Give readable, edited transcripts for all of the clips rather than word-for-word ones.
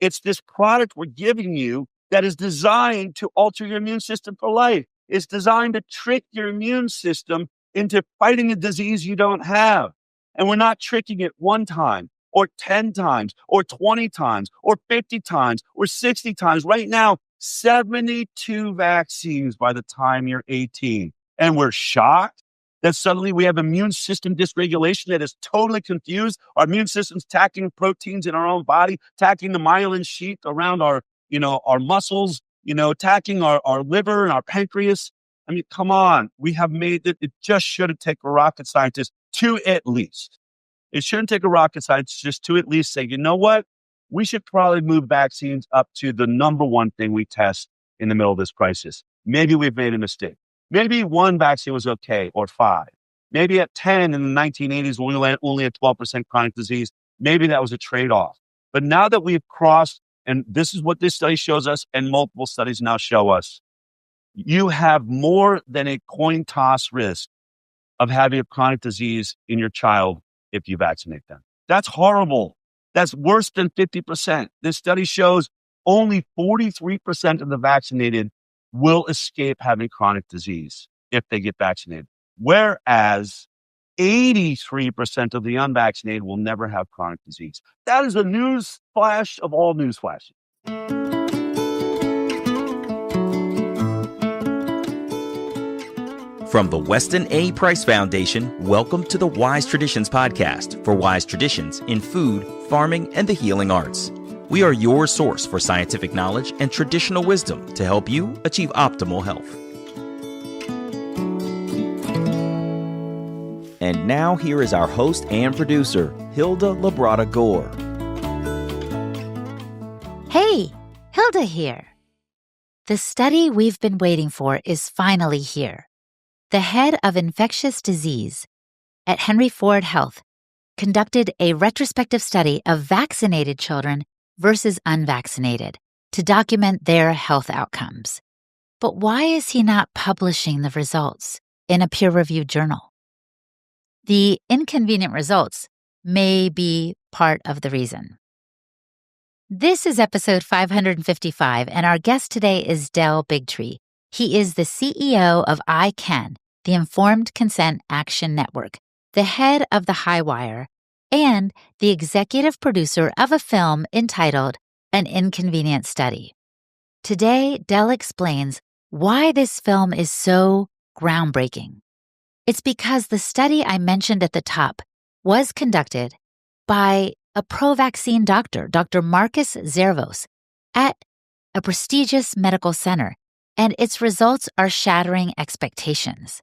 It's this product we're giving you that is designed to alter your immune system for life. It's designed to trick your immune system into fighting a disease you don't have. And we're not tricking it one time or 10 times or 20 times or 50 times or 60 times. Right now, 72 vaccines by the time you're 18. And we're shocked that suddenly we have immune system dysregulation that is totally confused. Our immune system's attacking proteins in our own body, attacking the myelin sheath around our muscles, attacking our liver and our pancreas. I mean, come on. We have made it. It just shouldn't take a rocket scientist to at least. It shouldn't take a rocket scientist just to at least say, you know what? We should probably move vaccines up to the number one thing we test in the middle of this crisis. Maybe we've made a mistake. Maybe one vaccine was okay, or 5. Maybe at 10 in the 1980s, when we only had 12% chronic disease, maybe that was a trade-off. But now that we've crossed, and this is what this study shows us, and multiple studies now show us, you have more than a coin toss risk of having a chronic disease in your child if you vaccinate them. That's horrible. That's worse than 50%. This study shows only 43% of the vaccinated will escape having chronic disease if they get vaccinated, whereas 83% of the unvaccinated will never have chronic disease. That is a news flash of all news flashes. From the Weston A. Price Foundation, welcome to the Wise Traditions podcast for wise traditions in food, farming, and the healing arts. We are your source for scientific knowledge and traditional wisdom to help you achieve optimal health. And now here is our host and producer, Hilda Labrada Gore. Hey, Hilda here. The study we've been waiting for is finally here. The head of infectious disease at Henry Ford Health conducted a retrospective study of vaccinated children versus unvaccinated to document their health outcomes. But why is he not publishing the results in a peer-reviewed journal? The inconvenient results may be part of the reason. This is episode 555, and our guest today is Del Bigtree. He is the CEO of ICAN, the Informed Consent Action Network, the head of the Highwire, and the executive producer of a film entitled An Inconvenient Study. Today, Del explains why this film is so groundbreaking. It's because the study I mentioned at the top was conducted by a pro-vaccine doctor, Dr. Marcus Zervos, at a prestigious medical center, and its results are shattering expectations.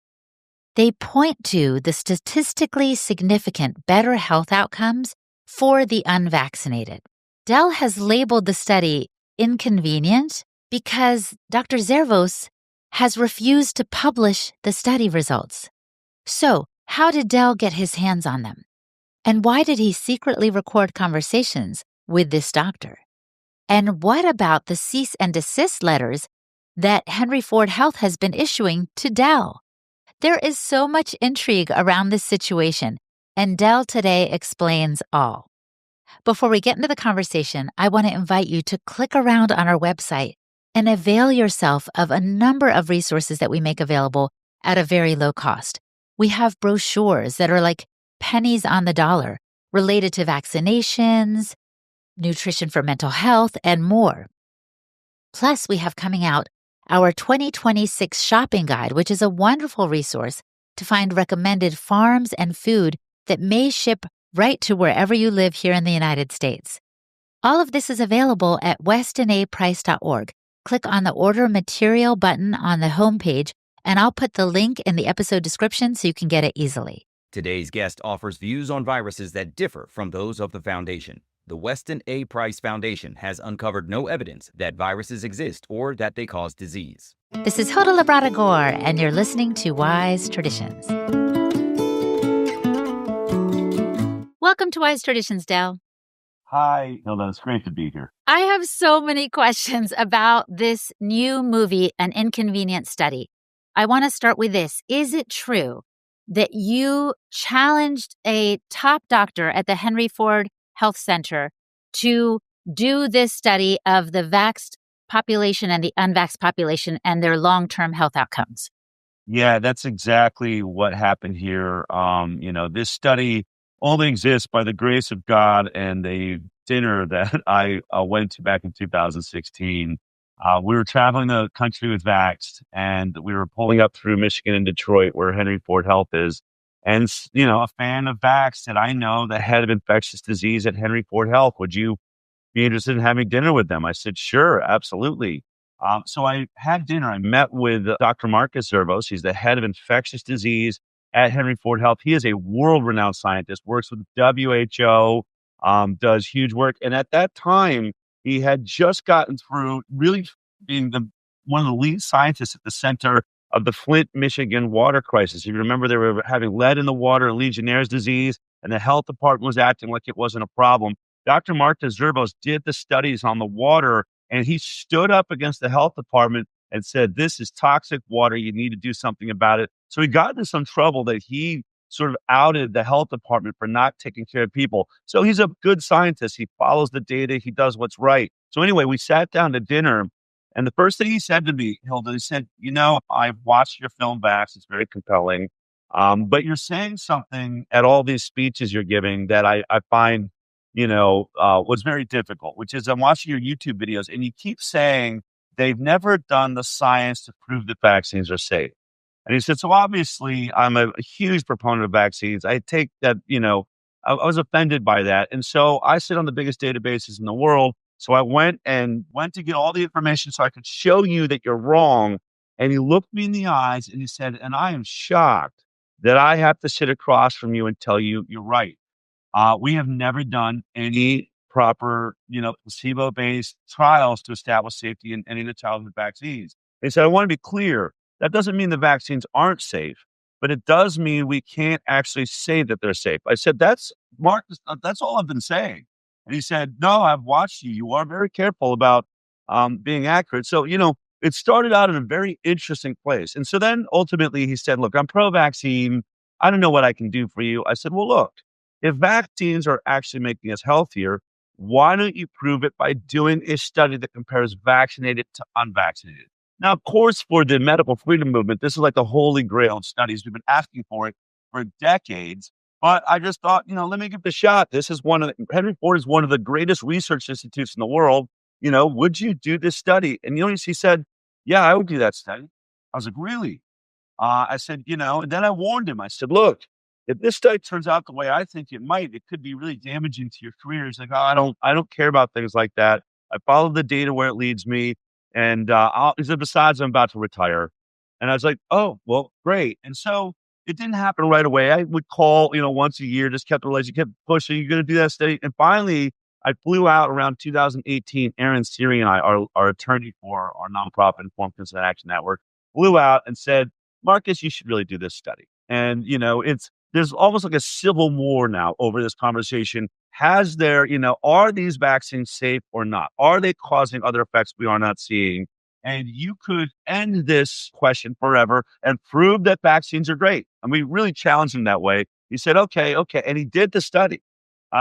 They point to the statistically significant better health outcomes for the unvaccinated. Del has labeled the study inconvenient because Dr. Zervos has refused to publish the study results. So, how did Del get his hands on them? And why did he secretly record conversations with this doctor? And what about the cease and desist letters that Henry Ford Health has been issuing to Del? There is so much intrigue around this situation, and Del today explains all. Before we get into the conversation, I want to invite you to click around on our website and avail yourself of a number of resources that we make available at a very low cost. We have brochures that are like pennies on the dollar related to vaccinations, nutrition for mental health, and more. Plus, we have coming out our 2026 shopping guide, which is a wonderful resource to find recommended farms and food that may ship right to wherever you live here in the United States. All of this is available at westonaprice.org. Click on the Order Material button on the homepage, and I'll put the link in the episode description so you can get it easily. Today's guest offers views on viruses that differ from those of the Foundation. The Weston A. Price Foundation has uncovered no evidence that viruses exist or that they cause disease. This is Hilda Labrada Gore, and you're listening to Wise Traditions. Welcome to Wise Traditions, Del. Hi, Hilda. It's great to be here. I have so many questions about this new movie, An Inconvenient Study. I want to start with this. Is it true that you challenged a top doctor at the Henry Ford Health Center to do this study of the vaxxed population and the unvaxxed population and their long-term health outcomes. Yeah, that's exactly what happened here. This study only exists by the grace of God and a dinner that I went to back in 2016. We were traveling the country with Vaxxed, and we were pulling up through Michigan and Detroit, where Henry Ford Health is. And, a fan of Vaxxed said, I know the head of infectious disease at Henry Ford Health. Would you be interested in having dinner with them? I said, sure, absolutely. So I had dinner. I met with Dr. Marcus Zervos. He's the head of infectious disease at Henry Ford Health. He is a world-renowned scientist, works with WHO, does huge work. And at that time, he had just gotten through really being one of the lead scientists at the center of the Flint, Michigan water crisis. You remember they were having lead in the water and Legionnaire's disease, and the health department was acting like it wasn't a problem. Dr. Marcus Zervos did the studies on the water, and he stood up against the health department and said, this is toxic water. You need to do something about it. So he got into some trouble that he sort of outed the health department for not taking care of people. So he's a good scientist. He follows the data. He does what's right. So anyway, we sat down to dinner, and the first thing he said to me, Hilda, he said, I've watched your film, Vax. It's very compelling. But you're saying something at all these speeches you're giving that I find was very difficult, which is I'm watching your YouTube videos and you keep saying they've never done the science to prove that vaccines are safe. And he said, so obviously I'm a huge proponent of vaccines. I take that, I was offended by that. And so I sit on the biggest databases in the world. So I went to get all the information so I could show you that you're wrong. And he looked me in the eyes and he said, and I am shocked that I have to sit across from you and tell you you're right. We have never done any proper, placebo-based trials to establish safety in any of the childhood vaccines. They said, I want to be clear. That doesn't mean the vaccines aren't safe, but it does mean we can't actually say that they're safe. I said, Mark, that's all I've been saying. And he said, no, I've watched you. You are very careful about being accurate. So, it started out in a very interesting place. And so then ultimately he said, look, I'm pro-vaccine. I don't know what I can do for you. I said, well, look, if vaccines are actually making us healthier, why don't you prove it by doing a study that compares vaccinated to unvaccinated? Now, of course, for the medical freedom movement, this is like the holy grail of studies. We've been asking for it for decades. But I just thought, let me give it a shot. Henry Ford is one of the greatest research institutes in the world. Would you do this study? And he said, yeah, I would do that study. I was like, really? I said, and then I warned him. I said, look, if this study turns out the way I think it might, it could be really damaging to your career. He's like, oh, I don't care about things like that. I follow the data where it leads me. And he said, besides, I'm about to retire. And I was like, oh, well, great. And so it didn't happen right away. I would call, once a year, just kept the relationship, kept pushing. You're going to do that study. And finally, I flew out around 2018. Aaron Siri and I, our attorney for our nonprofit Informed Consent Action Network, flew out and said, Marcus, you should really do this study. And, there's almost like a civil war now over this conversation. Are these vaccines safe or not? Are they causing other effects we are not seeing? And you could end this question forever and prove that vaccines are great. And we really challenged him that way. He said, okay. And he did the study.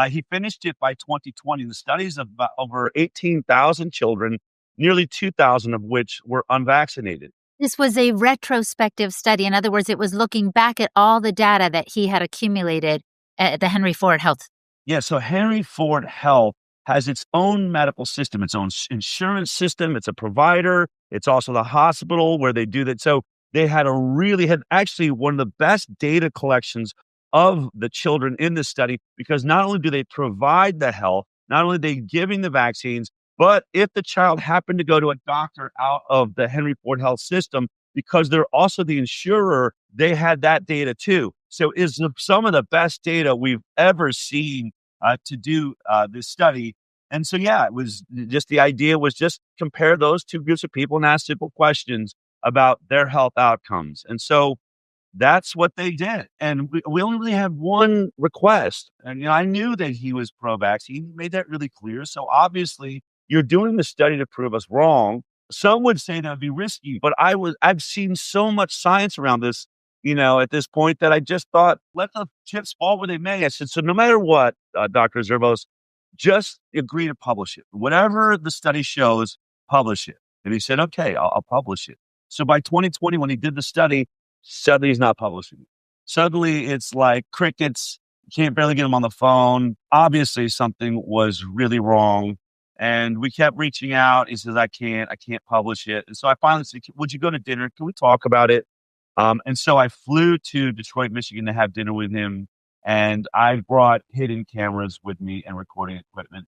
He finished it by 2020. The studies of over 18,000 children, nearly 2,000 of which were unvaccinated. This was a retrospective study. In other words, it was looking back at all the data that he had accumulated at the Henry Ford Health. Yeah, so Henry Ford Health has its own medical system, its own insurance system. It's a provider. It's also the hospital where they do that. So they had actually one of the best data collections of the children in this study, because not only do they provide the health, not only are they giving the vaccines, but if the child happened to go to a doctor out of the Henry Ford Health system, because they're also the insurer, they had that data too. So it's some of the best data we've ever seen to do this study. And so, it was just the idea was just compare those two groups of people and ask simple questions about their health outcomes. And so that's what they did. And we only really had one request. And, I knew that he was pro-vaccine. He made that really clear. So obviously, you're doing the study to prove us wrong. Some would say that would be risky, but I've seen so much science around this, at this point that I just thought, let the chips fall where they may. I said, so no matter what, Dr. Zervos, just agree to publish it. Whatever the study shows, publish it. And he said, okay, I'll publish it. So by 2020, when he did the study, suddenly he's not publishing it. Suddenly it's like crickets. You can't barely get him on the phone. Obviously something was really wrong. And we kept reaching out. He says, I can't publish it. And so I finally said, would you go to dinner? Can we talk about it? And so I flew to Detroit, Michigan to have dinner with him. And I brought hidden cameras with me and recording equipment.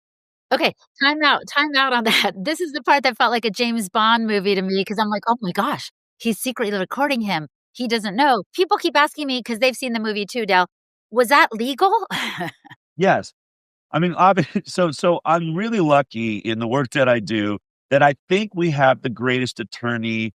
Okay, time out on that. This is the part that felt like a James Bond movie to me because I'm like, "Oh my gosh, he's secretly recording him. He doesn't know." People keep asking me because 'cause they've seen the movie too, Dell. Was that legal? Yes. I mean, so I'm really lucky in the work that I do that I think we have the greatest attorney,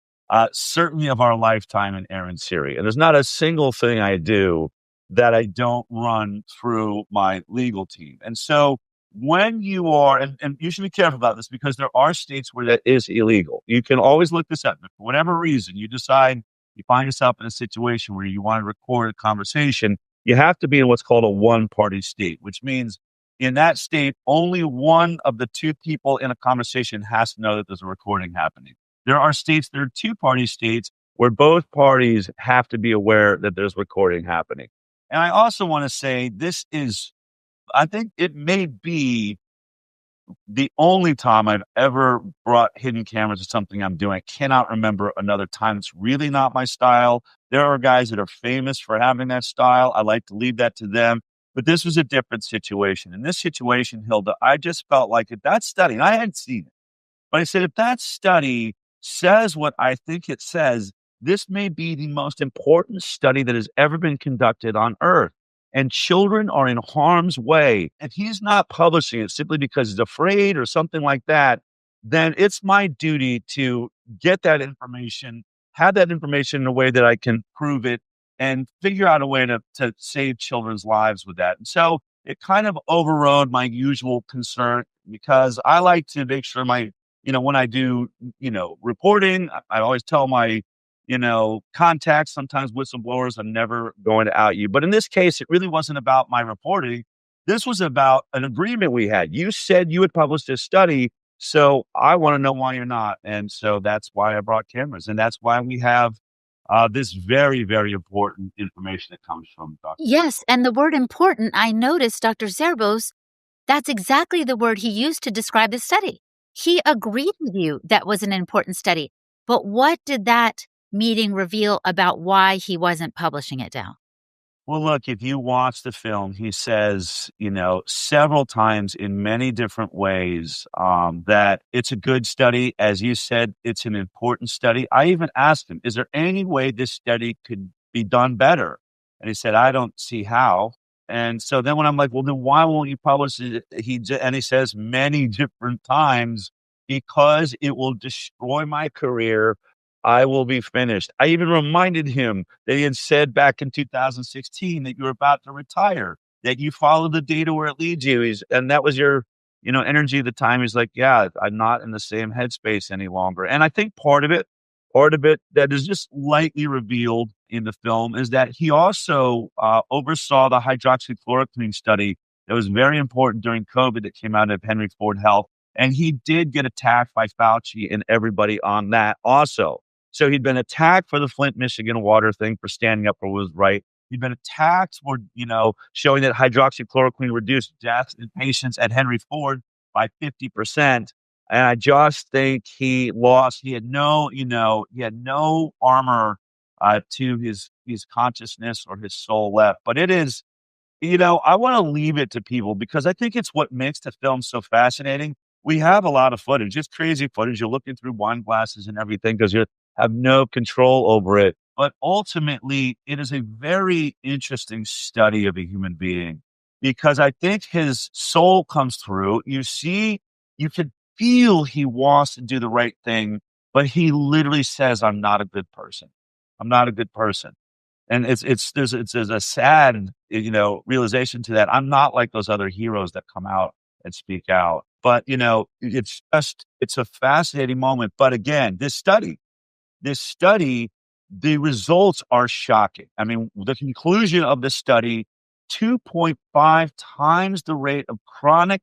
certainly of our lifetime in Aaron Siri. And there's not a single thing I do that I don't run through my legal team. And so when you are, and you should be careful about this because there are states where that is illegal. You can always look this up. If for whatever reason you decide you find yourself in a situation where you want to record a conversation, you have to be in what's called a one-party state, which means in that state, only one of the two people in a conversation has to know that there's a recording happening. There are states, there are two-party states where both parties have to be aware that there's recording happening. And I also want to say I think it may be the only time I've ever brought hidden cameras to something I'm doing. I cannot remember another time. It's really not my style. There are guys that are famous for having that style. I like to leave that to them. But this was a different situation. In this situation, Hilda, I just felt like if that study, and I hadn't seen it, but I said, if that study says what I think it says, this may be the most important study that has ever been conducted on Earth. And children are in harm's way. If he's not publishing it simply because he's afraid or something like that, then it's my duty to get that information, have that information in a way that I can prove it and figure out a way to save children's lives with that. And so it kind of overrode my usual concern because I like to make sure when I do, reporting, I always tell my, contacts, sometimes whistleblowers, I'm never going to out you. But in this case, it really wasn't about my reporting. This was about an agreement we had. You said you had published this study, so I want to know why you're not. And so that's why I brought cameras. And that's why we have this very, very important information that comes from Dr. Yes, and the word important, I noticed Dr. Zerbos, that's exactly the word he used to describe the study. He agreed with you that was an important study. But what did that meeting reveal about why he wasn't publishing it down? Well, look, if you watch the film, he says, several times in many different ways that it's a good study. As you said, it's an important study. I even asked him, is there any way this study could be done better? And he said, I don't see how. And so then when I'm like, well, then why won't you publish it? And he says many different times, because it will destroy my career. I will be finished. I even reminded him that he had said back in 2016 that you were about to retire, that you follow the data where it leads you. And that was your, energy at the time. He's like, yeah, I'm not in the same headspace any longer. And I think part of it that is just lightly revealed in the film is that he also oversaw the hydroxychloroquine study that was very important during COVID that came out of Henry Ford Health. And he did get attacked by Fauci and everybody on that also. So he'd been attacked for the Flint, Michigan water thing for standing up for what was right. He'd been attacked for, showing that hydroxychloroquine reduced deaths in patients at Henry Ford by 50%. And I just think he had no armor to his consciousness or his soul left. But it is, I want to leave it to people because I think it's what makes the film so fascinating. We have a lot of footage, just crazy footage. You're looking through wine glasses and everything because you have no control over it. But ultimately, it is a very interesting study of a human being because I think his soul comes through. You can feel he wants to do the right thing, but he literally says, I'm not a good person. I'm not a good person. And there's a sad, realization to that. I'm not like those other heroes that come out and speak out. But, it's a fascinating moment. But again, this study, the results are shocking. I mean, the conclusion of the study, 2.5 times the rate of chronic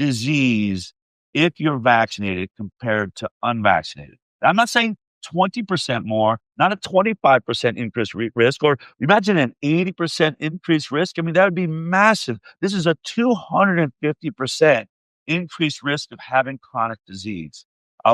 disease if you're vaccinated compared to unvaccinated. I'm not saying 20% more, not a 25% increased risk, or imagine an 80% increased risk. I mean, that would be massive. This is a 250% increased risk of having chronic disease.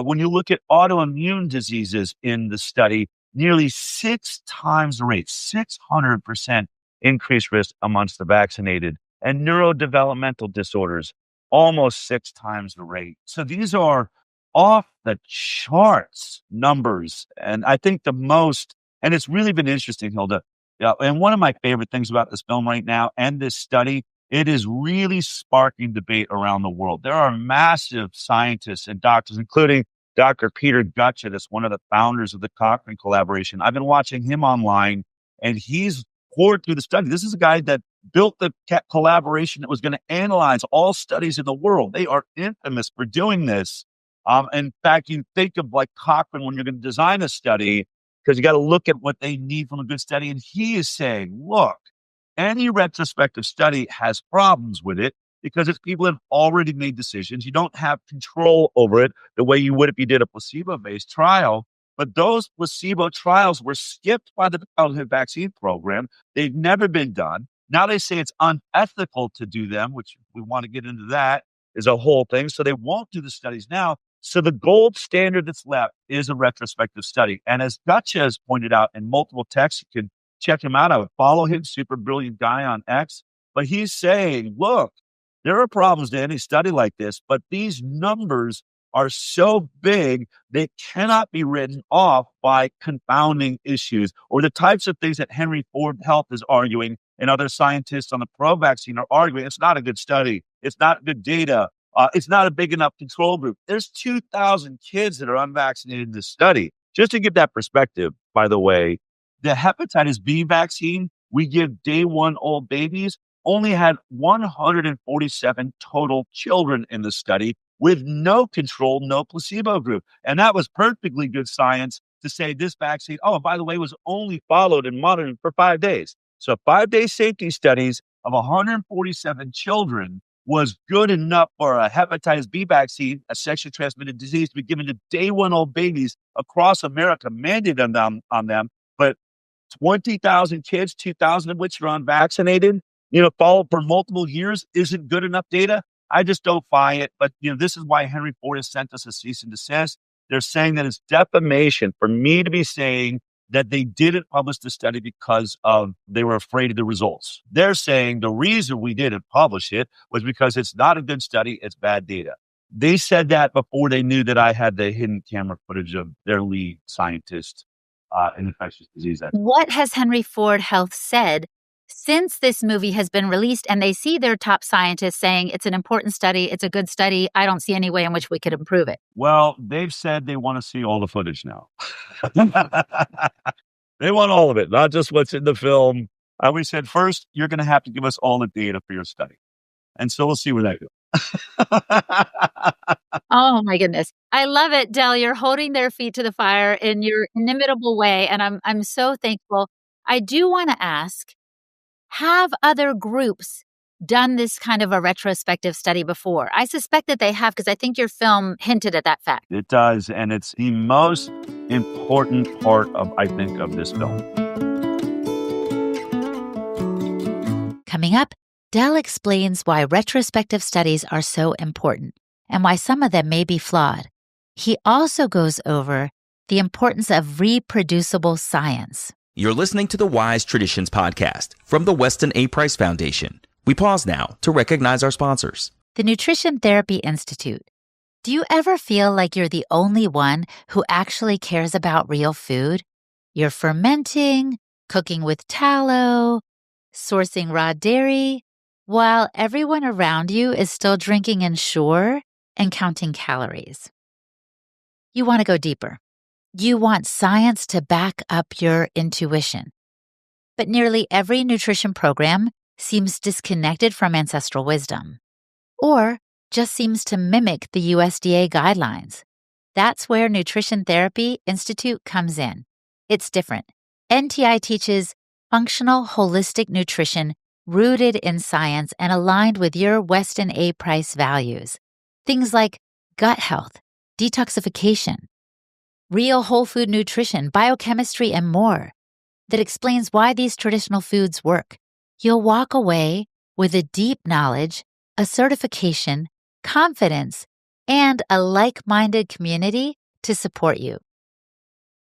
When you look at autoimmune diseases in the study, nearly 6 times the rate, 600% increased risk amongst the vaccinated, and neurodevelopmental disorders, almost 6 times the rate. So these are off the charts numbers. And I think and it's really been interesting, Hilda. Yeah, and one of my favorite things about this film right now and this study, it is really sparking debate around the world. There are massive scientists and doctors, including Dr. Peter Gutschet, that's one of the founders of the Cochrane collaboration. I've been watching him online, and he's poured through the study. This is a guy that built the collaboration that was going to analyze all studies in the world. They are infamous for doing this. In fact, you think of like Cochrane when you're going to design a study, because you got to look at what they need from a good study. And he is saying, look, any retrospective study has problems with it because it's people have already made decisions. You don't have control over it the way you would if you did a placebo-based trial. But those placebo trials were skipped by the childhood vaccine program. They've never been done. Now they say it's unethical to do them, which we want to get into that, is a whole thing. So they won't do the studies now. So the gold standard that's left is a retrospective study. And as Gutschet has pointed out in multiple texts, you can check him out. I would follow him, super brilliant guy on X. But he's saying, look, there are problems to any study like this, but these numbers are so big, they cannot be written off by confounding issues or the types of things that Henry Ford Health is arguing and other scientists on the pro-vaccine are arguing. It's not a good study. It's not good data. It's not a big enough control group. There's 2,000 kids that are unvaccinated in this study. Just to give that perspective, by the way, the hepatitis B vaccine we give day one old babies only had 147 total children in the study with no control, no placebo group. And that was perfectly good science to say this vaccine, oh, by the way, was only followed and monitored for 5 days. So 5-day safety studies of 147 children was good enough for a hepatitis B vaccine, a sexually transmitted disease, to be given to day one old babies across America, mandated on them. But 20,000 kids, 2,000 of which are unvaccinated, followed for multiple years, isn't good enough data. I just don't buy it. But, this is why Henry Ford has sent us a cease and desist. They're saying that it's defamation for me to be saying that they didn't publish the study because they were afraid of the results. They're saying the reason we didn't publish it was because it's not a good study, it's bad data. They said that before they knew that I had the hidden camera footage of their lead scientist in infectious disease. What has Henry Ford Health said since this movie has been released and they see their top scientists saying it's an important study, it's a good study, I don't see any way in which we could improve it? Well, they've said they want to see all the footage now. They want all of it, not just what's in the film. We said, first, you're going to have to give us all the data for your study. And so we'll see where that goes. Oh, my goodness. I love it, Del. You're holding their feet to the fire in your inimitable way. And I'm so thankful. I do want to ask, have other groups done this kind of a retrospective study before? I suspect that they have because I think your film hinted at that fact. It does, and it's the most important part of this film. Coming up, Del explains why retrospective studies are so important and why some of them may be flawed. He also goes over the importance of reproducible science. You're listening to the Wise Traditions podcast from the Weston A. Price Foundation. We pause now to recognize our sponsors. The Nutrition Therapy Institute. Do you ever feel like you're the only one who actually cares about real food? You're fermenting, cooking with tallow, sourcing raw dairy, while everyone around you is still drinking Ensure and counting calories. You want to go deeper. You want science to back up your intuition. But nearly every nutrition program seems disconnected from ancestral wisdom, or just seems to mimic the USDA guidelines. That's where Nutrition Therapy Institute comes in. It's different. NTI teaches functional holistic nutrition rooted in science and aligned with your Weston A. Price values. Things like gut health, detoxification, real whole food nutrition, biochemistry, and more that explains why these traditional foods work. You'll walk away with a deep knowledge, a certification, confidence, and a like-minded community to support you.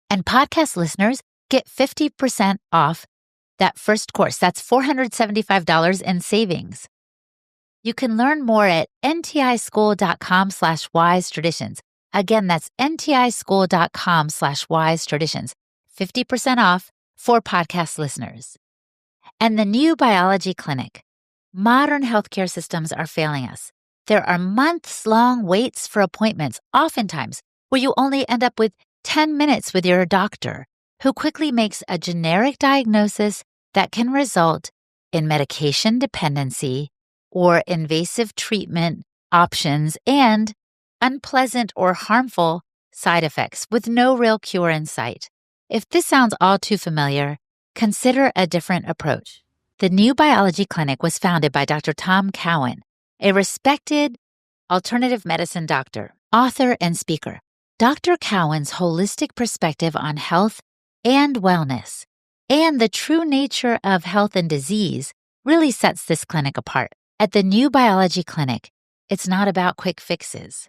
And podcast listeners get 50% off that first course. That's $475 in savings. You can learn more at ntischool.com/wisetraditions. Again, that's ntischool.com/wisetraditions. 50% off for podcast listeners. And the new biology clinic. Modern healthcare systems are failing us. There are months-long waits for appointments, oftentimes where you only end up with 10 minutes with your doctor, who quickly makes a generic diagnosis that can result in medication dependency or invasive treatment options and unpleasant or harmful side effects with no real cure in sight. If this sounds all too familiar, consider a different approach. The New Biology Clinic was founded by Dr. Tom Cowan, a respected alternative medicine doctor, author, and speaker. Dr. Cowan's holistic perspective on health and wellness and the true nature of health and disease really sets this clinic apart. At the New Biology Clinic, it's not about quick fixes.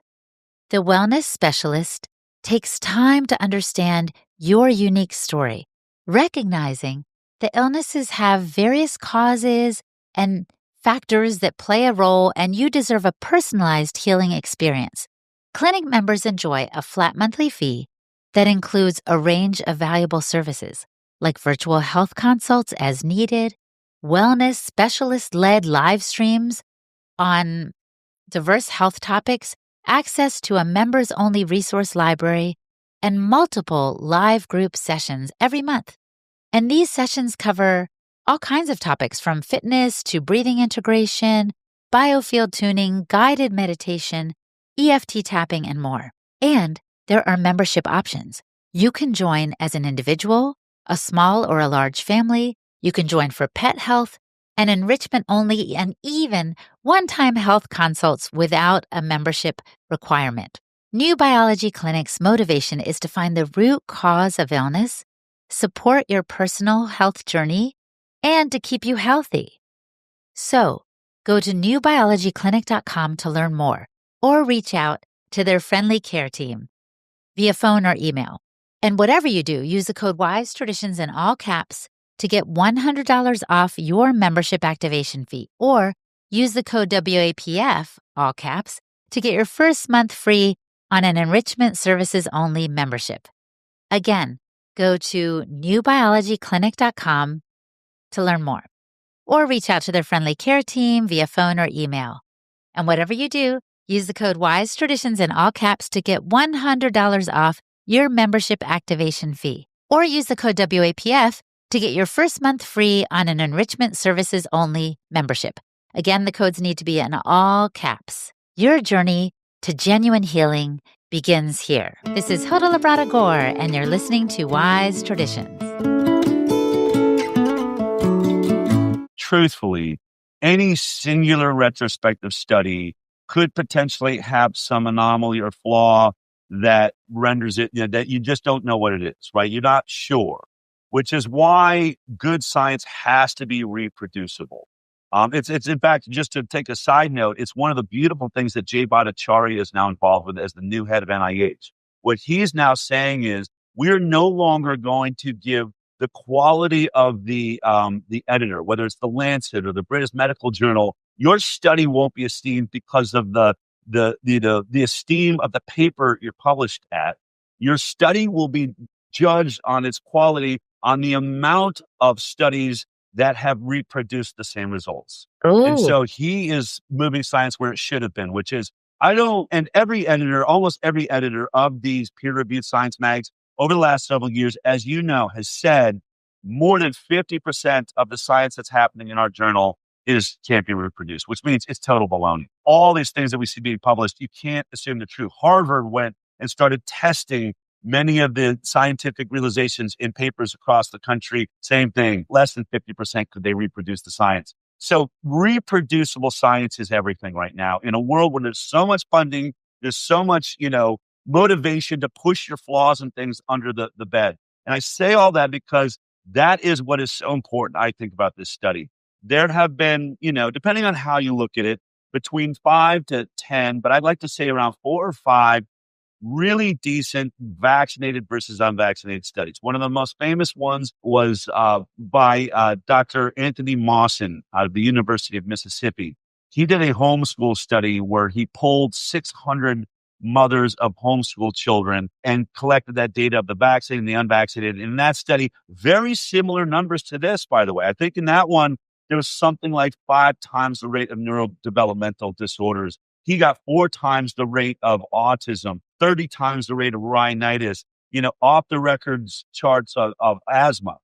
The wellness specialist takes time to understand your unique story, recognizing the illnesses have various causes and factors that play a role, and you deserve a personalized healing experience. Clinic members enjoy a flat monthly fee that includes a range of valuable services like virtual health consults as needed, wellness specialist-led live streams on diverse health topics, access to a members-only resource library, and multiple live group sessions every month. And these sessions cover all kinds of topics from fitness to breathing integration, biofield tuning, guided meditation, EFT tapping, and more. And there are membership options. You can join as an individual, a small or a large family. You can join for pet health and enrichment only, and even one-time health consults without a membership requirement. New Biology Clinic's motivation is to find the root cause of illness, support your personal health journey, and to keep you healthy. So, go to newbiologyclinic.com to learn more or reach out to their friendly care team via phone or email. And whatever you do, use the code WISETRADITIONS in all caps to get $100 off your membership activation fee, or use the code WAPF, all caps, to get your first month free on an enrichment services only membership. Again, go to newbiologyclinic.com to learn more, or reach out to their friendly care team via phone or email. And whatever you do, use the code WISETRADITIONS in all caps to get $100 off your membership activation fee, or use the code WAPF to get your first month free on an enrichment services only membership. Again, the codes need to be in all caps. Your journey to genuine healing begins here. This is Hilda Labrada Gore, and you're listening to Wise Traditions. Truthfully, any singular retrospective study could potentially have some anomaly or flaw that renders it, that you just don't know what it is, right? You're not sure, which is why good science has to be reproducible. It's in fact, just to take a side note, it's one of the beautiful things that Jay Bhattacharya is now involved with as the new head of NIH. What he's now saying is we're no longer going to give the quality of the editor, whether it's the Lancet or the British Medical Journal. Your study won't be esteemed because of the esteem of the paper you're published at. Your study will be judged on its quality on the amount of studies that have reproduced the same results. Ooh. And so he is moving science where it should have been, which is, and every editor, almost every editor of these peer-reviewed science mags over the last several years, as you know, has said more than 50% of the science that's happening in our journal can't be reproduced, which means it's total baloney. All these things that we see being published, you can't assume they're true. Harvard went and started testing many of the scientific realizations in papers across the country. Same thing, less than 50% could they reproduce the science. So reproducible science is everything right now in a world where there's so much funding, there's so much, motivation to push your flaws and things under the bed. And I say all that because that is what is so important, I think, about this study. There have been, depending on how you look at it, between 5 to 10, but I'd like to say around 4 or 5 really decent vaccinated versus unvaccinated studies. One of the most famous ones was by Dr. Anthony Mawson out of the University of Mississippi. He did a homeschool study where he polled 600 mothers of homeschool children and collected that data of the vaccinated and the unvaccinated. In that study, very similar numbers to this, by the way. I think in that one, there was something like 5 times the rate of neurodevelopmental disorders. He got 4 times the rate of autism, 30 times the rate of rhinitis, off the records charts of asthma.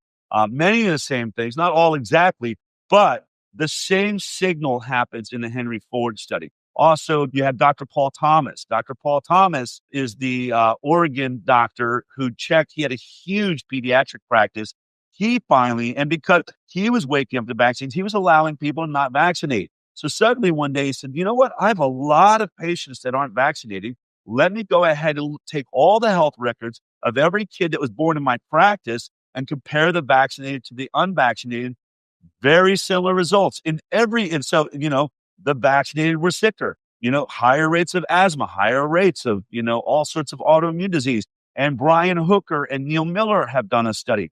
Many of the same things, not all exactly, but the same signal happens in the Henry Ford study. Also, you have Dr. Paul Thomas. Dr. Paul Thomas is the Oregon doctor who checked. He had a huge pediatric practice. He finally, and because he was waking up to vaccines, he was allowing people to not vaccinate. So suddenly one day he said, you know what? I have a lot of patients that aren't vaccinated. Let me go ahead and take all the health records of every kid that was born in my practice and compare the vaccinated to the unvaccinated. Very similar results and so, the vaccinated were sicker, higher rates of asthma, higher rates of, all sorts of autoimmune disease. And Brian Hooker and Neil Miller have done a study.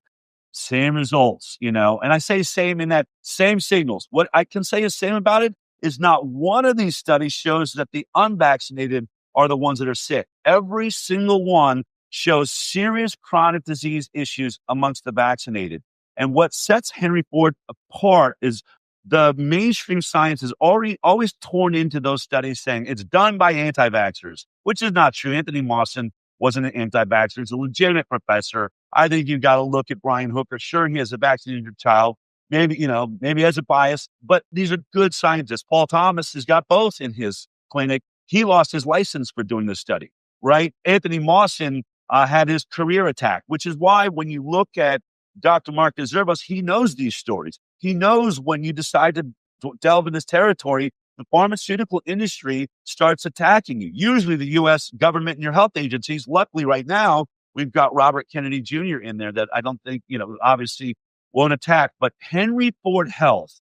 Same results, and I say same in that same signals. What I can say is same about it is not one of these studies shows that the unvaccinated are the ones that are sick. Every single one shows serious chronic disease issues amongst the vaccinated. And what sets Henry Ford apart is the mainstream science is always torn into those studies saying it's done by anti-vaxxers, which is not true. Anthony Mawson wasn't an anti-vaxxer. He's a legitimate professor. I think you've got to look at Brian Hooker. Sure, he has a vaccinated child. Maybe he has a bias, but these are good scientists. Paul Thomas has got both in his clinic. He lost his license for doing this study, right? Anthony Mawson had his career attacked, which is why when you look at Dr. Mark Deservos, he knows these stories. He knows when you decide to delve in this territory, the pharmaceutical industry starts attacking you. Usually the U.S. government and your health agencies. Luckily, right now, we've got Robert Kennedy Jr. in there that I don't think, obviously won't attack. But Henry Ford Health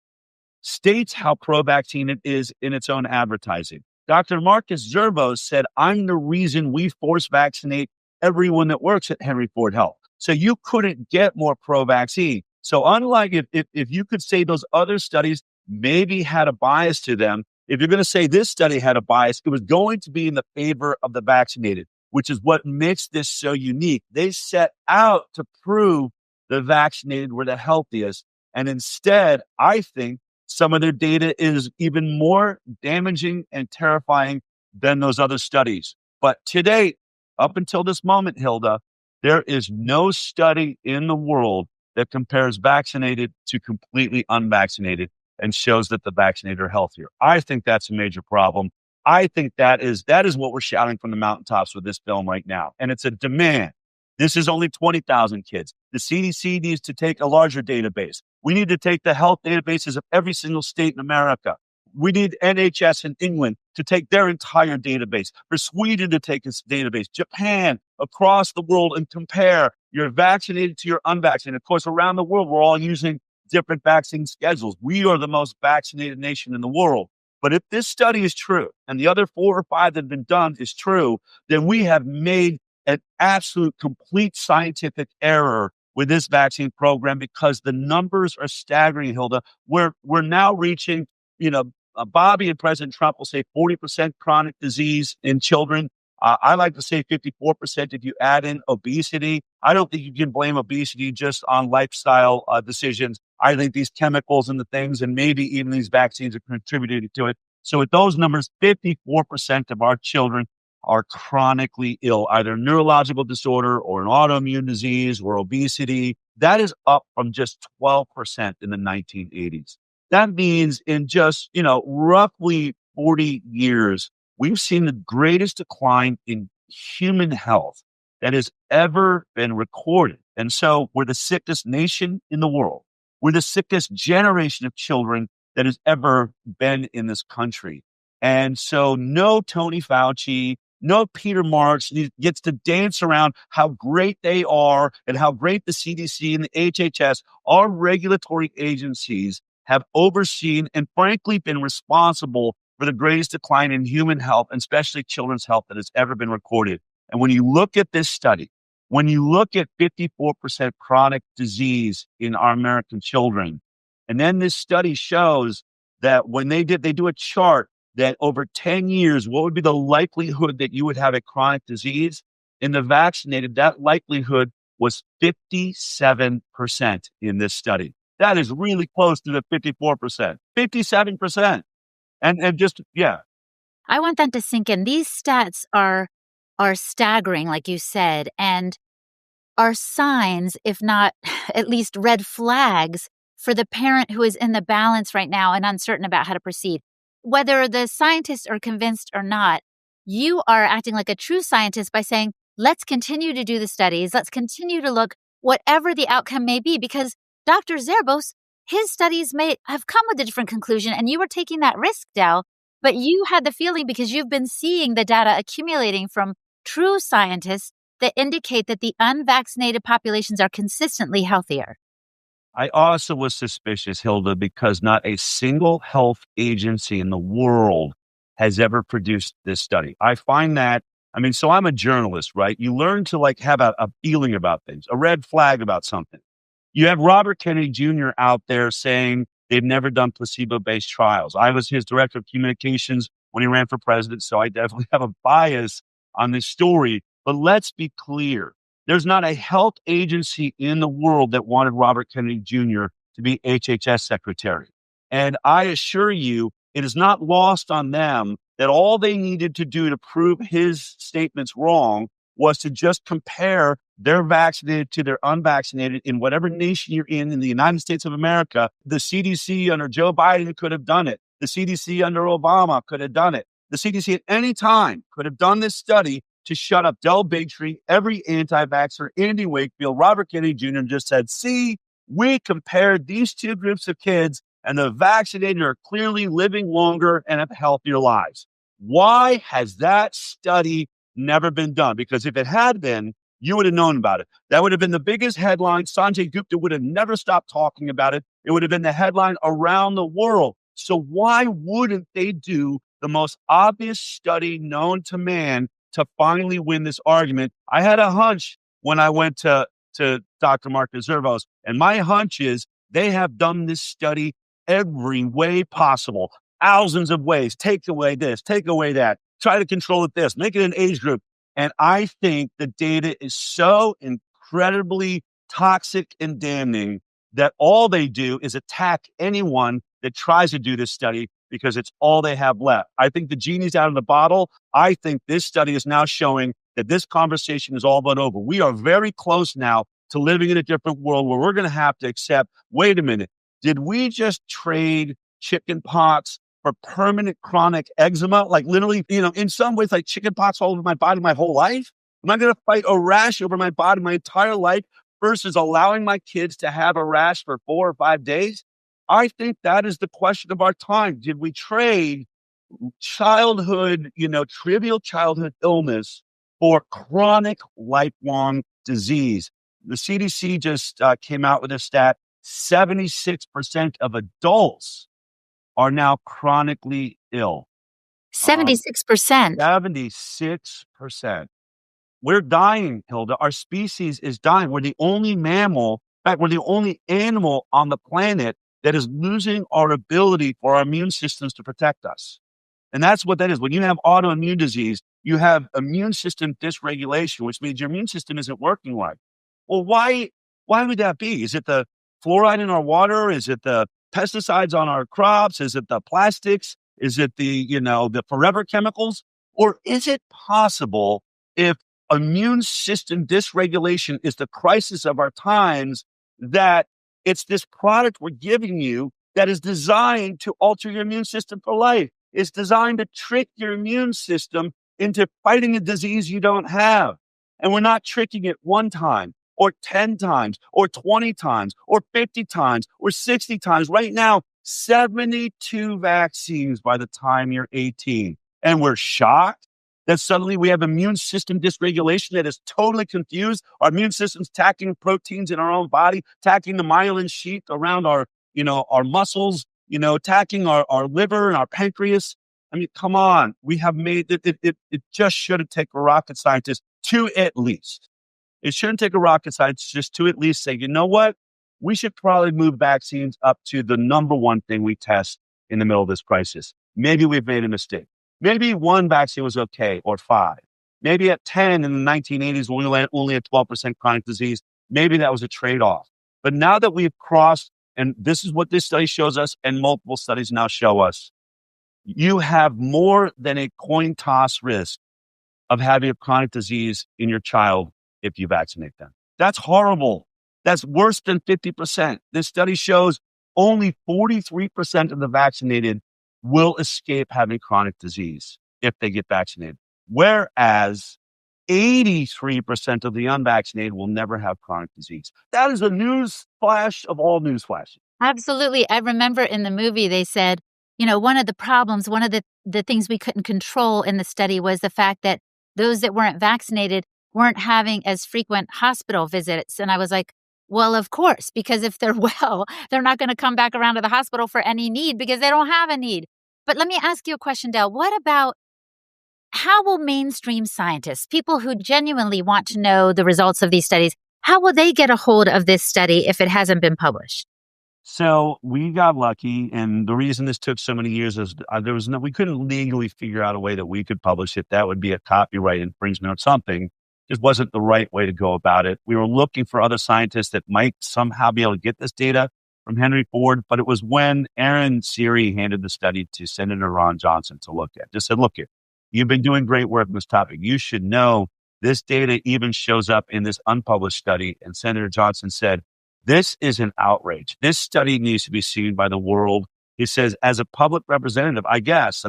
states how pro-vaccine it is in its own advertising. Dr. Marcus Zervos said, I'm the reason we force vaccinate everyone that works at Henry Ford Health. So you couldn't get more pro-vaccine. So unlike if you could say those other studies maybe had a bias to them, if you're going to say this study had a bias, it was going to be in the favor of the vaccinated, which is what makes this so unique. They set out to prove the vaccinated were the healthiest. And instead, I think some of their data is even more damaging and terrifying than those other studies. But today, up until this moment, Hilda, there is no study in the world that compares vaccinated to completely unvaccinated and shows that the vaccinated are healthier. I think that's a major problem. I think that is what we're shouting from the mountaintops with this film right now. And it's a demand. This is only 20,000 kids. The CDC needs to take a larger database. We need to take the health databases of every single state in America. We need NHS in England to take their entire database, for Sweden to take its database, Japan, across the world, and compare your vaccinated to your unvaccinated. Of course, around the world, we're all using different vaccine schedules. We are the most vaccinated nation in the world. But if this study is true, and the other 4 or 5 that have been done is true, then we have made an absolute complete scientific error with this vaccine program because the numbers are staggering, Hilda. We're now reaching, Bobby and President Trump will say 40% chronic disease in children. I like to say 54% if you add in obesity. I don't think you can blame obesity just on lifestyle decisions. I think these chemicals and the things, and maybe even these vaccines are contributing to it. So with those numbers, 54% of our children are chronically ill, either neurological disorder or an autoimmune disease or obesity. That is up from just 12% in the 1980s. That means in just, roughly 40 years, we've seen the greatest decline in human health that has ever been recorded. And so we're the sickest nation in the world. We're the sickest generation of children that has ever been in this country. And so no Tony Fauci, no Peter Marks gets to dance around how great they are and how great the CDC and the HHS, our regulatory agencies, have overseen and frankly been responsible for the greatest decline in human health, and especially children's health, that has ever been recorded. And when you look at this study, when you look at 54% chronic disease in our American children, and then this study shows that when they do a chart that over 10 years, what would be the likelihood that you would have a chronic disease? In the vaccinated, that likelihood was 57% in this study. That is really close to the 54%, 57%. And just, yeah. I want that to sink in. These stats are staggering, like you said, and are signs, if not at least red flags, for the parent who is in the balance right now and uncertain about how to proceed. Whether the scientists are convinced or not, you are acting like a true scientist by saying, let's continue to do the studies. Let's continue to look, whatever the outcome may be, because Dr. Zerbos, his studies may have come with a different conclusion, and you were taking that risk, Dal, but you had the feeling because you've been seeing the data accumulating from true scientists that indicate that the unvaccinated populations are consistently healthier. I also was suspicious, Hilda, because not a single health agency in the world has ever produced this study. I find that, so I'm a journalist, right? You learn to have a feeling about things, a red flag about something. You have Robert Kennedy Jr. out there saying they've never done placebo-based trials. I was his director of communications when he ran for president, so I definitely have a bias on this story. But let's be clear. There's not a health agency in the world that wanted Robert Kennedy Jr. to be HHS secretary. And I assure you, it is not lost on them that all they needed to do to prove his statements wrong was to just compare their vaccinated to their unvaccinated in whatever nation you're in the United States of America. The CDC under Joe Biden could have done it. The CDC under Obama could have done it. The CDC at any time could have done this study to shut up Del Bigtree, every anti-vaxxer, Andy Wakefield, Robert Kennedy Jr. just said, see, we compared these two groups of kids, and the vaccinated are clearly living longer and have healthier lives. Why has that study never been done? Because if it had been, you would have known about it. That would have been the biggest headline. Sanjay Gupta would have never stopped talking about it. It would have been the headline around the world. So why wouldn't they do the most obvious study known to man to finally win this argument? I had a hunch when I went to Dr. Marcus Zervos, and my hunch is they have done this study every way possible, thousands of ways. Take away this, take away that, try to control it this, make it an age group. And I think the data is so incredibly toxic and damning that all they do is attack anyone that tries to do this study because it's all they have left. I think the genie's out of the bottle. I think this study is now showing that this conversation is all but over. We are very close now to living in a different world where we're going to have to accept, wait a minute, did we just trade chicken pox for permanent chronic eczema? Like literally, in some ways, like chicken pox all over my body my whole life? Am I going to fight a rash over my body my entire life versus allowing my kids to have a rash for 4 or 5 days? I think that is the question of our time. Did we trade childhood, trivial childhood illness for chronic lifelong disease? The CDC just came out with a stat, 76% of adults are now chronically ill. 76%. 76%. We're dying, Hilda. Our species is dying. We're the only mammal, in fact, we're the only animal on the planet that is losing our ability for our immune systems to protect us. And that's what that is. When you have autoimmune disease, you have immune system dysregulation, which means your immune system isn't working right. Well, why would that be? Is it the fluoride in our water? Is it the pesticides on our crops? Is it the plastics? Is it the forever chemicals? Or is it possible, if immune system dysregulation is the crisis of our times, that it's this product we're giving you that is designed to alter your immune system for life? It's designed to trick your immune system into fighting a disease you don't have. And we're not tricking it one time or 10 times or 20 times or 50 times or 60 times. Right now, 72 vaccines by the time you're 18. And we're shocked that suddenly we have immune system dysregulation that is totally confused. Our immune system's attacking proteins in our own body, attacking the myelin sheath around our muscles, attacking our liver and our pancreas. I mean, come on. We have made it. It just shouldn't take a rocket scientist to at least. It shouldn't take a rocket scientist just to at least say, you know what? We should probably move vaccines up to the number one thing we test in the middle of this crisis. Maybe we've made a mistake. Maybe one vaccine was okay, or 5. Maybe at 10 in the 1980s, when we only had 12% chronic disease, maybe that was a trade-off. But now that we've crossed, and this is what this study shows us, and multiple studies now show us, you have more than a coin toss risk of having a chronic disease in your child if you vaccinate them. That's horrible. That's worse than 50%. This study shows only 43% of the vaccinated will escape having chronic disease if they get vaccinated, whereas 83% of the unvaccinated will never have chronic disease. That is a news flash of all news flashes. Absolutely. I remember in the movie they said, one of the problems, one of the things we couldn't control in the study was the fact that those that weren't vaccinated weren't having as frequent hospital visits. And I was like, well, of course, because if they're well, they're not going to come back around to the hospital for any need because they don't have a need. But let me ask you a question, Del. What about how will mainstream scientists, people who genuinely want to know the results of these studies, how will they get a hold of this study if it hasn't been published? So we got lucky, and the reason this took so many years is we couldn't legally figure out a way that we could publish it. That would be a copyright infringement or something. Just wasn't the right way to go about it. We were looking for other scientists that might somehow be able to get this data from Henry Ford, but it was when Aaron Siri handed the study to Senator Ron Johnson to look at. Just said, look, you've been doing great work on this topic. You should know this data even shows up in this unpublished study. And Senator Johnson said, this is an outrage. This study needs to be seen by the world. He says, as a public representative, I guess,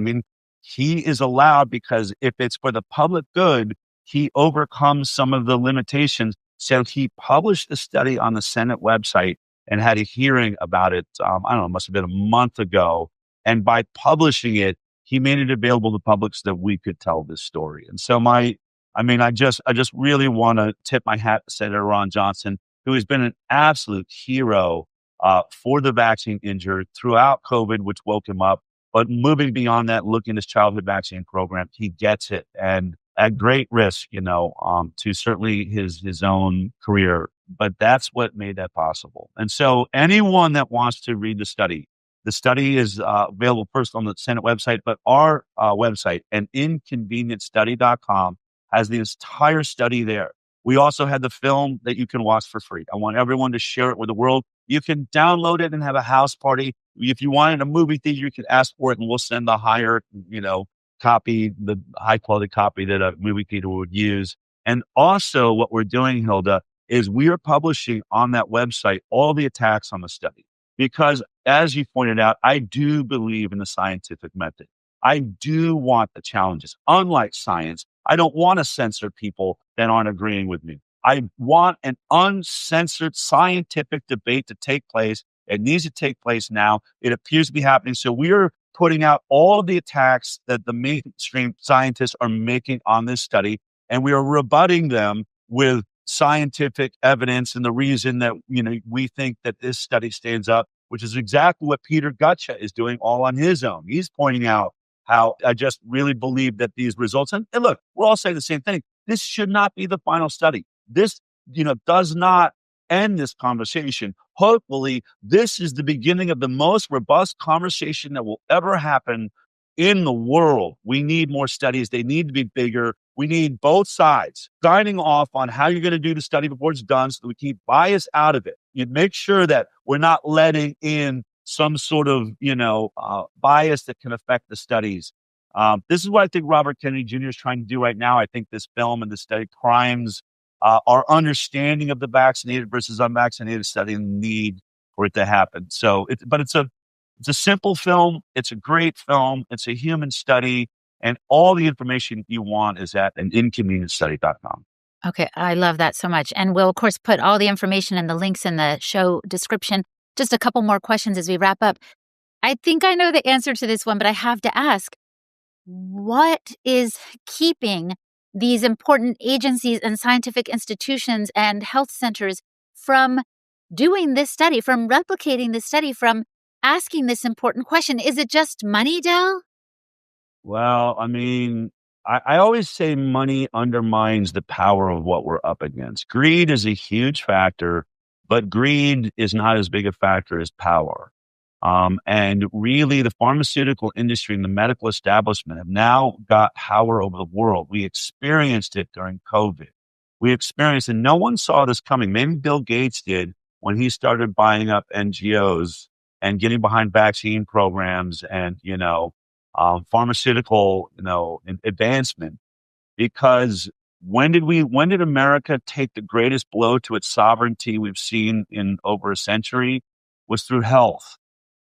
he is allowed because if it's for the public good, he overcomes some of the limitations. So he published the study on the Senate website and had a hearing about it. I don't know, it must have been a month ago. And by publishing it, he made it available to the public so that we could tell this story. And so I just really want to tip my hat to Senator Ron Johnson, who has been an absolute hero for the vaccine injured throughout COVID, which woke him up. But moving beyond that, looking at his childhood vaccine program, he gets it. And at great risk, to certainly his own career. But that's what made that possible. And so anyone that wants to read the study is available first on the Senate website, but our website, and inconvenientstudy.com, has the entire study there. We also had the film that you can watch for free. I want everyone to share it with the world. You can download it and have a house party. If you wanted a movie theater, you can ask for it and we'll send the higher, copy, the high quality copy that a movie theater would use. And also what we're doing, Hilda, is we are publishing on that website all the attacks on the study. Because as you pointed out, I do believe in the scientific method. I do want the challenges. Unlike science, I don't want to censor people that aren't agreeing with me. I want an uncensored scientific debate to take place. It needs to take place now. It appears to be happening. So we are putting out all of the attacks that the mainstream scientists are making on this study, and we are rebutting them with scientific evidence and the reason that we think that this study stands up, which is exactly what Peter Gutcha is doing all on his own. He's pointing out how I just really believe that these results, and look, we're all saying the same thing. This should not be the final study. This, does not end this conversation. Hopefully, this is the beginning of the most robust conversation that will ever happen in the world. We need more studies. They need to be bigger. We need both sides signing off on how you're going to do the study before it's done so that we keep bias out of it. You make sure that we're not letting in some sort of, bias that can affect the studies. This is what I think Robert Kennedy Jr. is trying to do right now. I think this film and this study crimes our understanding of the vaccinated versus unvaccinated study and the need for it to happen. So, it's a simple film. It's a great film. It's a human study, and all the information you want is at an inconvenientstudy.com. Okay, I love that so much. And we'll, of course, put all the information and the links in the show description. Just a couple more questions as we wrap up. I think I know the answer to this one, but I have to ask, what is keeping these important agencies and scientific institutions and health centers from doing this study, from replicating this study, from asking this important question? Is it just money, Del? Well, I mean, I always say money undermines the power of what we're up against. Greed is a huge factor, but greed is not as big a factor as power. And really, the pharmaceutical industry and the medical establishment have now got power over the world. We experienced it during COVID. We experienced, and no one saw this coming. Maybe Bill Gates did when he started buying up NGOs and getting behind vaccine programs and, pharmaceutical, advancement. Because when did America take the greatest blow to its sovereignty we've seen in over a century? Was through health.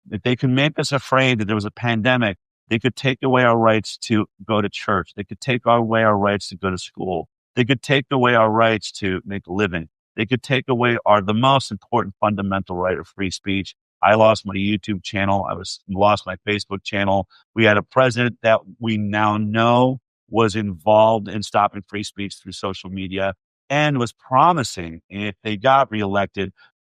If they could make us afraid that there was a pandemic, they could take away our rights to go to church. They could take away our rights to go to school. They could take away our rights to make a living. They could take away the most important fundamental right of free speech. I lost my YouTube channel. Lost my Facebook channel. We had a president that we now know was involved in stopping free speech through social media and was promising, if they got reelected,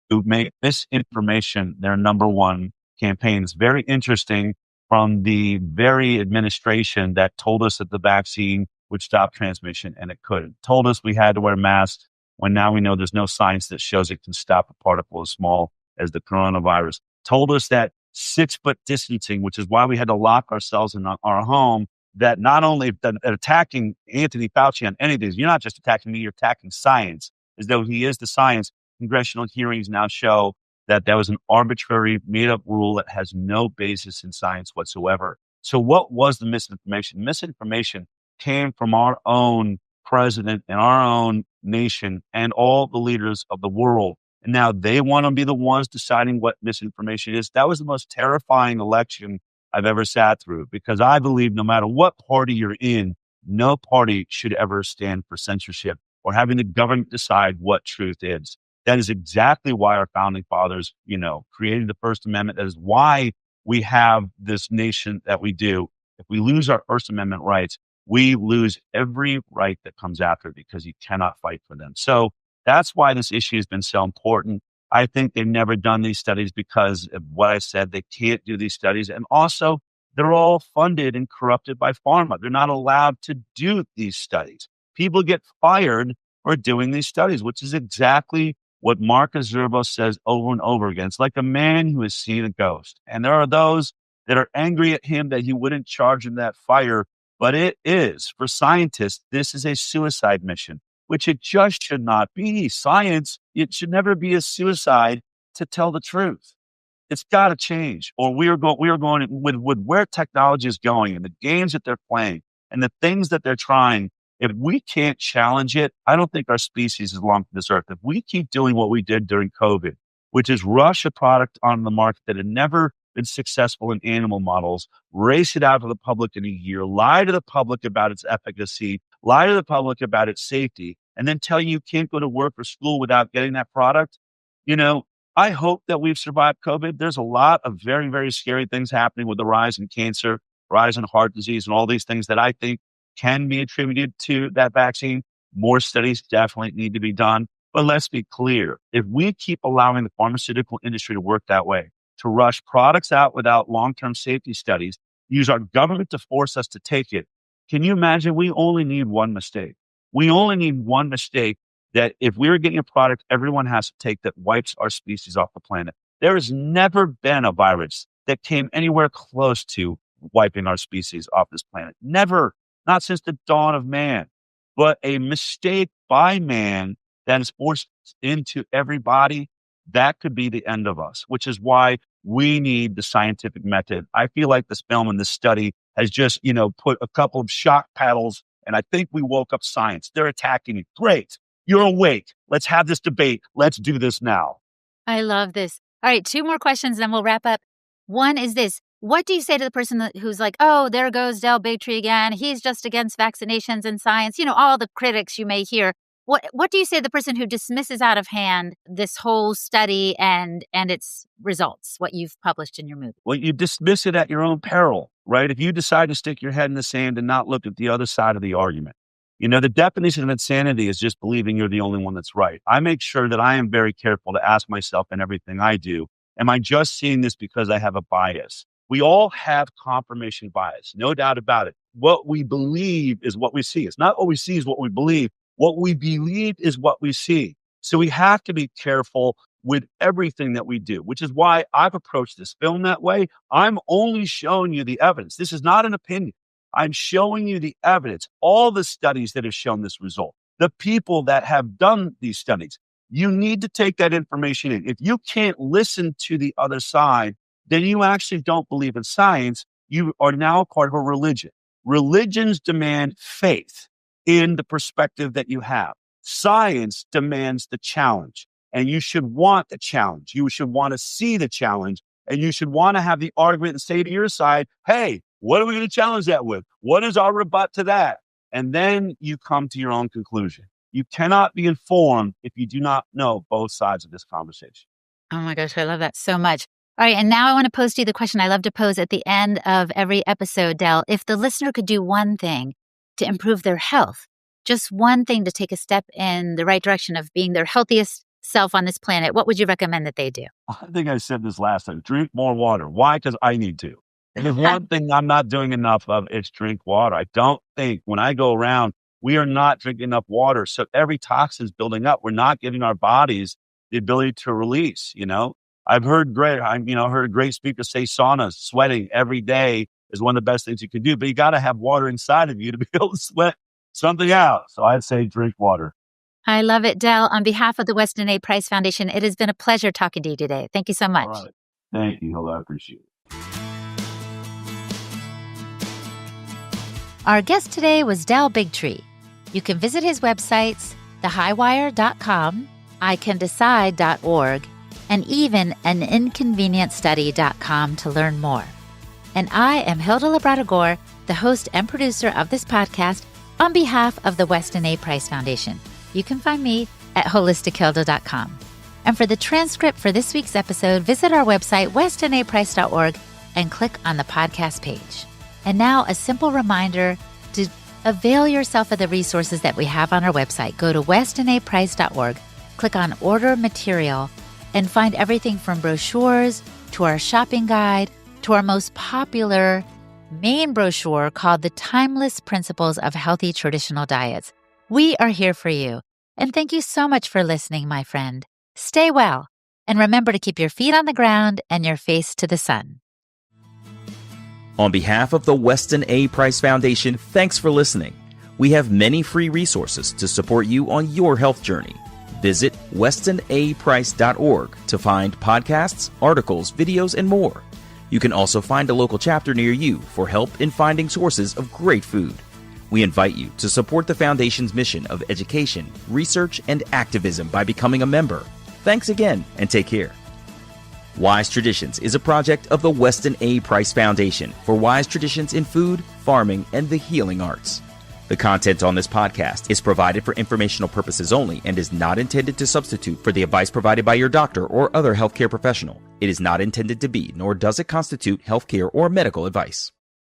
to make misinformation their number one campaign. It's very interesting from the very administration that told us that the vaccine would stop transmission and it couldn't. Told us we had to wear masks when now we know there's no science that shows it can stop a particle as small as the coronavirus. Told us that 6-foot distancing, which is why we had to lock ourselves in our home, that not only that attacking Anthony Fauci on anything, you're not just attacking me, you're attacking science, as though he is the science. Congressional hearings now show that was an arbitrary, made-up rule that has no basis in science whatsoever. So what was the misinformation? Misinformation came from our own president and our own nation and all the leaders of the world. And now they want to be the ones deciding what misinformation is. That was the most terrifying election I've ever sat through, because I believe no matter what party you're in, no party should ever stand for censorship or having the government decide what truth is. That is exactly why our founding fathers, created the First Amendment. That is why we have this nation that we do. If we lose our First Amendment rights, we lose every right that comes after it, because you cannot fight for them. So that's why this issue has been so important. I think they've never done these studies because of what I said. They can't do these studies. And also, they're all funded and corrupted by pharma. They're not allowed to do these studies. People get fired for doing these studies, which is exactly what Marcus Zerbo says over and over again. It's like a man who has seen a ghost. And there are those that are angry at him that he wouldn't charge him that fire. But it is, for scientists, this is a suicide mission, which it just should not be. Science, it should never be a suicide to tell the truth. It's got to change, or we are going with where technology is going and the games that they're playing and the things that they're trying. If we can't challenge it, I don't think our species is long for this earth. If we keep doing what we did during COVID, which is rush a product on the market that had never been successful in animal models, race it out to the public in a year, lie to the public about its efficacy, lie to the public about its safety, and then tell you can't go to work or school without getting that product, I hope that we've survived COVID. There's a lot of very, very scary things happening with the rise in cancer, rise in heart disease, and all these things that I think can be attributed to that vaccine. More studies definitely need to be done. But let's be clear. If we keep allowing the pharmaceutical industry to work that way, to rush products out without long-term safety studies, use our government to force us to take it, can you imagine? We only need one mistake. We only need one mistake that if we were getting a product everyone has to take that wipes our species off the planet. There has never been a virus that came anywhere close to wiping our species off this planet. Never. Not since the dawn of man. But a mistake by man that is forced into everybody, that could be the end of us, which is why we need the scientific method. I feel like this film and this study has just, put a couple of shock paddles, and I think we woke up science. They're attacking it. Great. You're awake. Let's have this debate. Let's do this now. I love this. All right, 2 more questions, then we'll wrap up. One is this. What do you say to the person who's like, oh, there goes Del Bigtree again. He's just against vaccinations and science. All the critics you may hear. What do you say to the person who dismisses out of hand this whole study and its results, what you've published in your movie? Well, you dismiss it at your own peril, right? If you decide to stick your head in the sand and not look at the other side of the argument. The definition of insanity is just believing you're the only one that's right. I make sure that I am very careful to ask myself in everything I do, am I just seeing this because I have a bias? We all have confirmation bias, no doubt about it. What we believe is what we see. It's not what we see is what we believe. What we believe is what we see. So we have to be careful with everything that we do, which is why I've approached this film that way. I'm only showing you the evidence. This is not an opinion. I'm showing you the evidence, all the studies that have shown this result, the people that have done these studies. You need to take that information in. If you can't listen to the other side, then you actually don't believe in science. You are now part of a religion. Religions demand faith in the perspective that you have. Science demands the challenge, and you should want the challenge. You should want to see the challenge, and you should want to have the argument and say to your side, hey, what are we going to challenge that with? What is our rebut to that? And then you come to your own conclusion. You cannot be informed if you do not know both sides of this conversation. Oh my gosh, I love that so much. All right, and now I want to pose to you the question I love to pose at the end of every episode, Del. If the listener could do one thing to improve their health, just one thing to take a step in the right direction of being their healthiest self on this planet, what would you recommend that they do? I think I said this last time. Drink more water. Why? Because I need to. And if one thing I'm not doing enough of, it's drink water. I don't think when I go around, we are not drinking enough water. So every toxin is building up. We're not giving our bodies the ability to release, I've heard heard a great speaker say sauna, sweating every day is one of the best things you can do, but you got to have water inside of you to be able to sweat something out. So I'd say drink water. I love it, Del. On behalf of the Weston A. Price Foundation, it has been a pleasure talking to you today. Thank you so much. All right. Thank you, Hilda. I appreciate it. Our guest today was Del Bigtree. You can visit his websites, thehighwire.com, icandecide.org, and even aninconvenientstudy.com to learn more. And I am Hilda Labrador, the host and producer of this podcast on behalf of the Weston A. Price Foundation. You can find me at holistichilda.com. And for the transcript for this week's episode, visit our website, westonaprice.org, and click on the podcast page. And now a simple reminder to avail yourself of the resources that we have on our website. Go to westonaprice.org, click on Order Material, and find everything from brochures to our shopping guide to our most popular main brochure called The Timeless Principles of Healthy Traditional Diets. We are here for you. And thank you so much for listening, my friend. Stay well, and remember to keep your feet on the ground and your face to the sun. On behalf of the Weston A. Price Foundation, thanks for listening. We have many free resources to support you on your health journey. Visit westonaprice.org to find podcasts, articles, videos, and more. You can also find a local chapter near you for help in finding sources of great food. We invite you to support the Foundation's mission of education, research, and activism by becoming a member. Thanks again, and take care. Wise Traditions is a project of the Weston A. Price Foundation for wise traditions in food, farming, and the healing arts. The content on this podcast is provided for informational purposes only and is not intended to substitute for the advice provided by your doctor or other healthcare professional. It is not intended to be, nor does it constitute healthcare or medical advice.